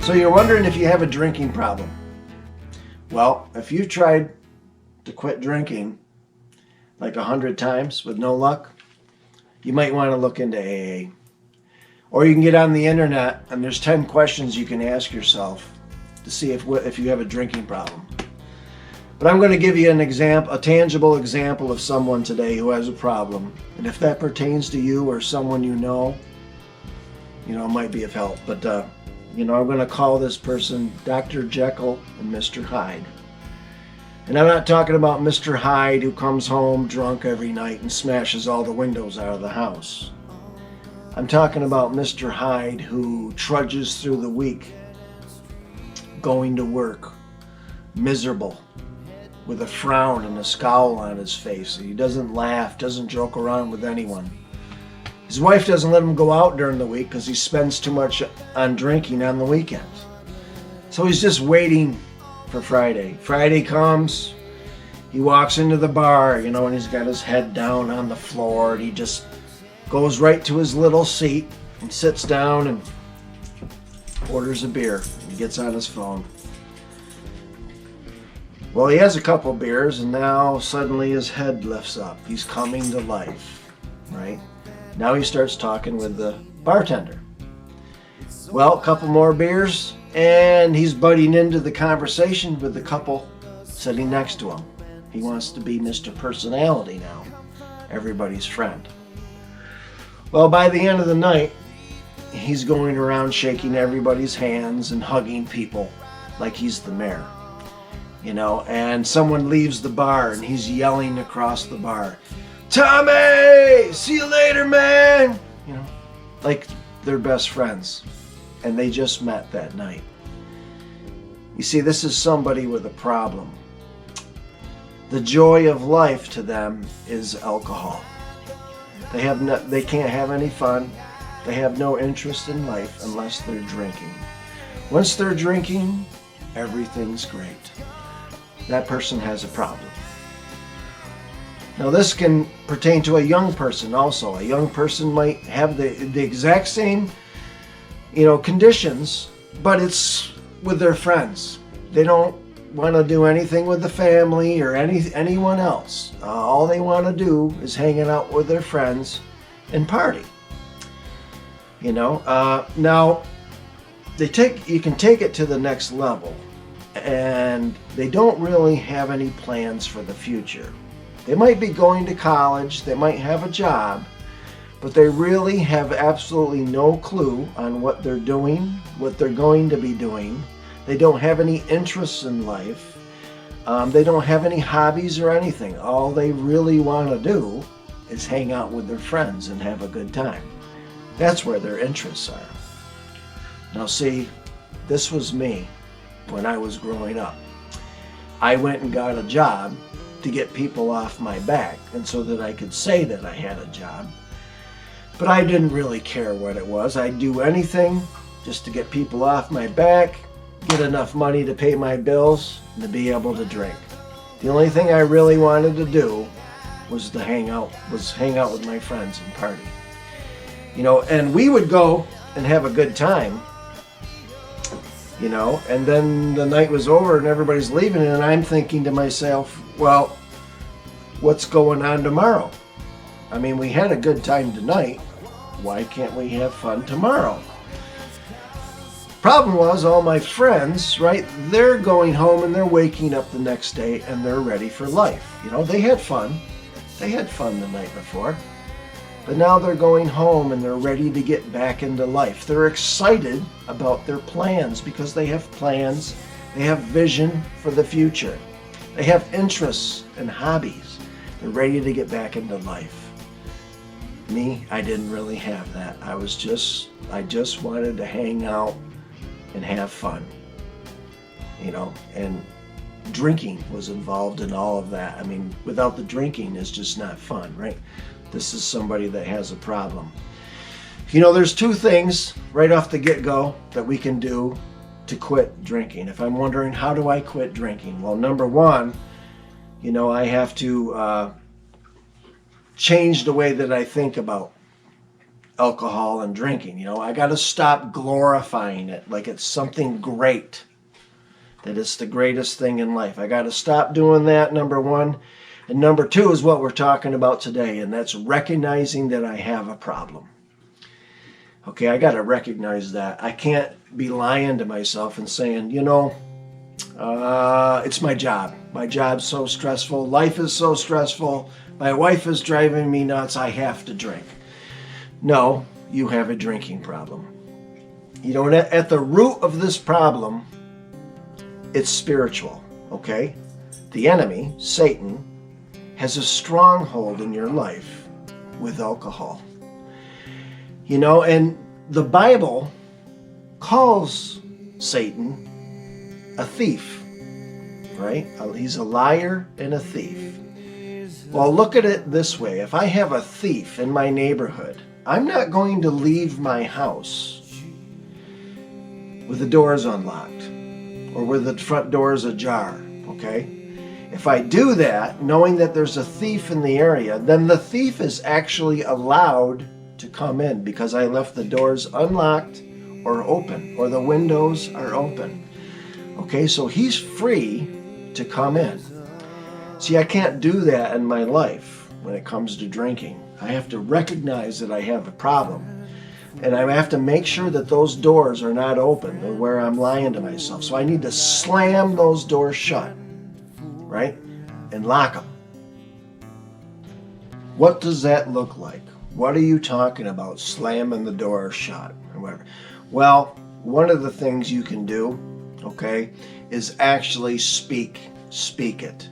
So you're wondering if you have a drinking problem. Well, if you've tried to quit drinking like 100 times with no luck, you might want to look into AA. Or you can get on the internet and there's 10 questions you can ask yourself to see if you have a drinking problem. But I'm going to give you an example, a tangible example of someone today who has a problem. And if that pertains to you or someone you know, it might be of help. But I'm going to call this person Dr. Jekyll and Mr. Hyde. And I'm not talking about Mr. Hyde who comes home drunk every night and smashes all the windows out of the house. I'm talking about Mr. Hyde who trudges through the week, going to work, miserable, with a frown and a scowl on his face. He doesn't laugh, doesn't joke around with anyone. His wife doesn't let him go out during the week because he spends too much on drinking on the weekends. So he's just waiting for Friday. Friday comes, he walks into the bar, and he's got his head down on the floor, and he just goes right to his little seat and sits down and orders a beer. He gets on his phone. Well, he has a couple beers, and now suddenly his head lifts up. He's coming to life, right? Now he starts talking with the bartender. Well, a couple more beers, and he's butting into the conversation with the couple sitting next to him. He wants to be Mr. Personality now, everybody's friend. Well, by the end of the night, he's going around shaking everybody's hands and hugging people like he's the mayor. And someone leaves the bar and he's yelling across the bar, "Tommy, see you later, man!" Like they're best friends and they just met that night. You see, this is somebody with a problem. The joy of life to them is alcohol. They can't have any fun. They have no interest in life unless they're drinking. Once they're drinking, everything's great. That person has a problem. Now this can pertain to a young person also. A young person might have the exact same, conditions, but it's with their friends. They don't want to do anything with the family or anyone else. All they want to do is hanging out with their friends and party. Now you can take it to the next level, and they don't really have any plans for the future. They might be going to college, they might have a job, but they really have absolutely no clue on what they're doing, what they're going to be doing. They don't have any interests in life. They don't have any hobbies or anything. All they really want to do is hang out with their friends and have a good time. That's where their interests are. Now see, this was me when I was growing up. I went and got a job to get people off my back and so that I could say that I had a job. But I didn't really care what it was. I'd do anything just to get people off my back, get enough money to pay my bills, and to be able to drink. The only thing I really wanted to do was to hang out with my friends and party. And we would go and have a good time, and then the night was over and everybody's leaving, and I'm thinking to myself, well, what's going on tomorrow? I mean, we had a good time tonight. Why can't we have fun tomorrow? Problem was, all my friends, right, they're going home and they're waking up the next day and they're ready for life. They had fun. They had fun the night before. But now they're going home and they're ready to get back into life. They're excited about their plans because they have plans. They have vision for the future. They have interests and hobbies. They're ready to get back into life. Me, I didn't really have that. I just wanted to hang out and have fun. And drinking was involved in all of that. I mean, without the drinking, it's just not fun, right? This is somebody that has a problem. There's two things right off the get-go that we can do to quit drinking. If I'm wondering, how do I quit drinking? Well, number one, I have to change the way that I think about alcohol and drinking. You know, I got to stop glorifying it like it's something great, that it's the greatest thing in life. I got to stop doing that, number one. And number two is what we're talking about today, and that's recognizing that I have a problem. Okay, I got to recognize that. I can't be lying to myself and saying, you know, it's my job. My job's so stressful. Life is so stressful. My wife is driving me nuts. I have to drink. No, you have a drinking problem. You know, and at the root of this problem, it's spiritual, okay? The enemy, Satan, has a stronghold in your life with alcohol. You know, and the Bible calls Satan a thief, right? He's a liar and a thief. Well, look at it this way. If I have a thief in my neighborhood, I'm not going to leave my house with the doors unlocked or with the front doors ajar, okay? If I do that, knowing that there's a thief in the area, then the thief is actually allowed to come in because I left the doors unlocked or open, or the windows are open. Okay, so he's free to come in. See, I can't do that in my life when it comes to drinking. I have to recognize that I have a problem. And I have to make sure that those doors are not open or where I'm lying to myself. So I need to slam those doors shut, right? And lock them. What does that look like? What are you talking about, slamming the door shut or whatever? Well, one of the things you can do, okay, is actually speak it.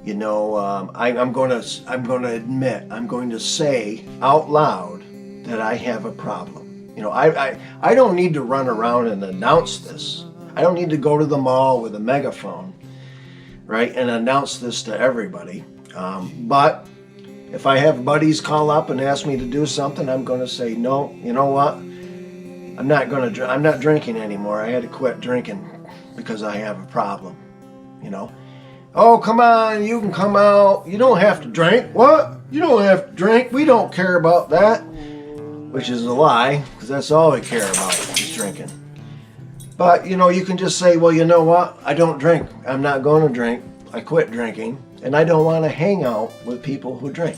You know, I'm going to admit, I'm going to say out loud that I have a problem. You know, I don't need to run around and announce this. I don't need to go to the mall with a megaphone, right, and announce this to everybody. But if I have buddies call up and ask me to do something, I'm going to say, no, you know what? I'm not drinking anymore. I had to quit drinking because I have a problem, you know. Oh, come on, you can come out. You don't have to drink. What? You don't have to drink. We don't care about that. Which is a lie, because that's all we care about is drinking. But, you know, you can just say, well, you know what? I don't drink. I'm not going to drink. I quit drinking. And I don't want to hang out with people who drink.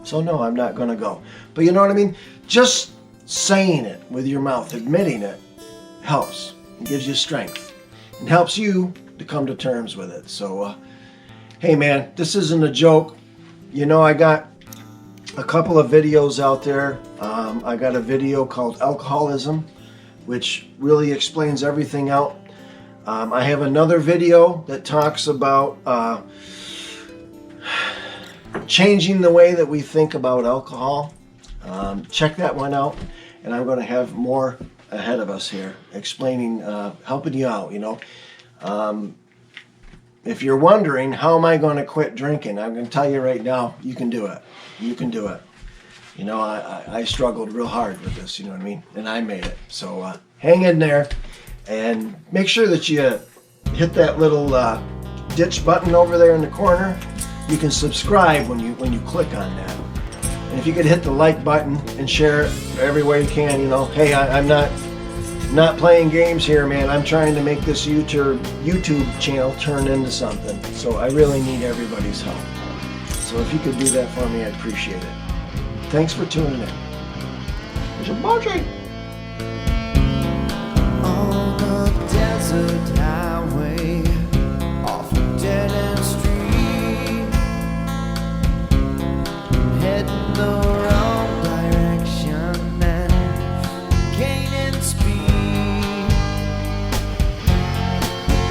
So, no, I'm not going to go. But you know what I mean? Just saying it with your mouth, admitting it, helps. It gives you strength. It helps you to come to terms with it. So, hey, man, this isn't a joke. You know, I got a couple of videos out there. I got a video called Alcoholism, which really explains everything out. I have another video that talks about changing the way that we think about alcohol. Check that one out. And I'm going to have more ahead of us here explaining, helping you out, you know. If you're wondering, how am I going to quit drinking? I'm going to tell you right now, you can do it. You can do it. You know, I struggled real hard with this, you know what I mean? And I made it. So hang in there and make sure that you hit that little ditch button over there in the corner. You can subscribe when you click on that. And if you could hit the like button and share it everywhere you can, you know, hey, I'm not playing games here, man. I'm trying to make this YouTube channel turn into something. So I really need everybody's help. So if you could do that for me, I'd appreciate it. Thanks for tuning in. There's a budgie. On a desert highway, off a dead-end street, heading the wrong direction and gaining speed.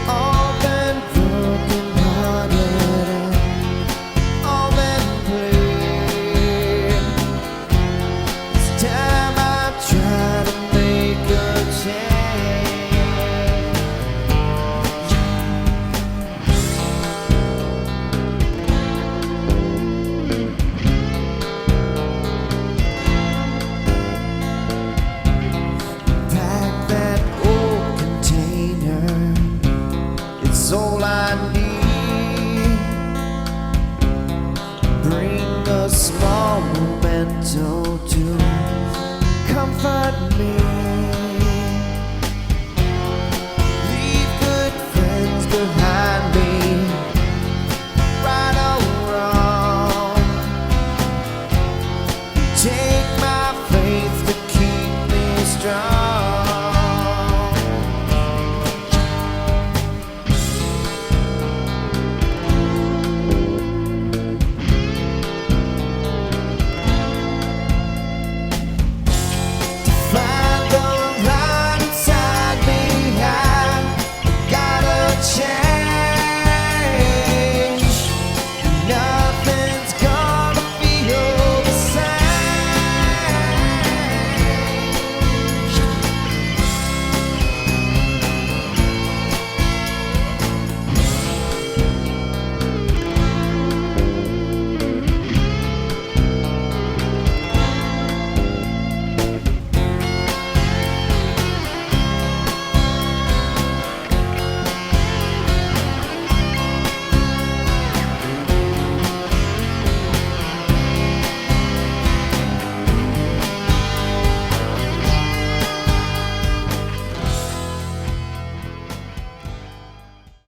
All been broken hearted and all been played. It's time I try to make a change. hurt me. Leave good friends behind me, right or wrong. Take my faith to keep me strong.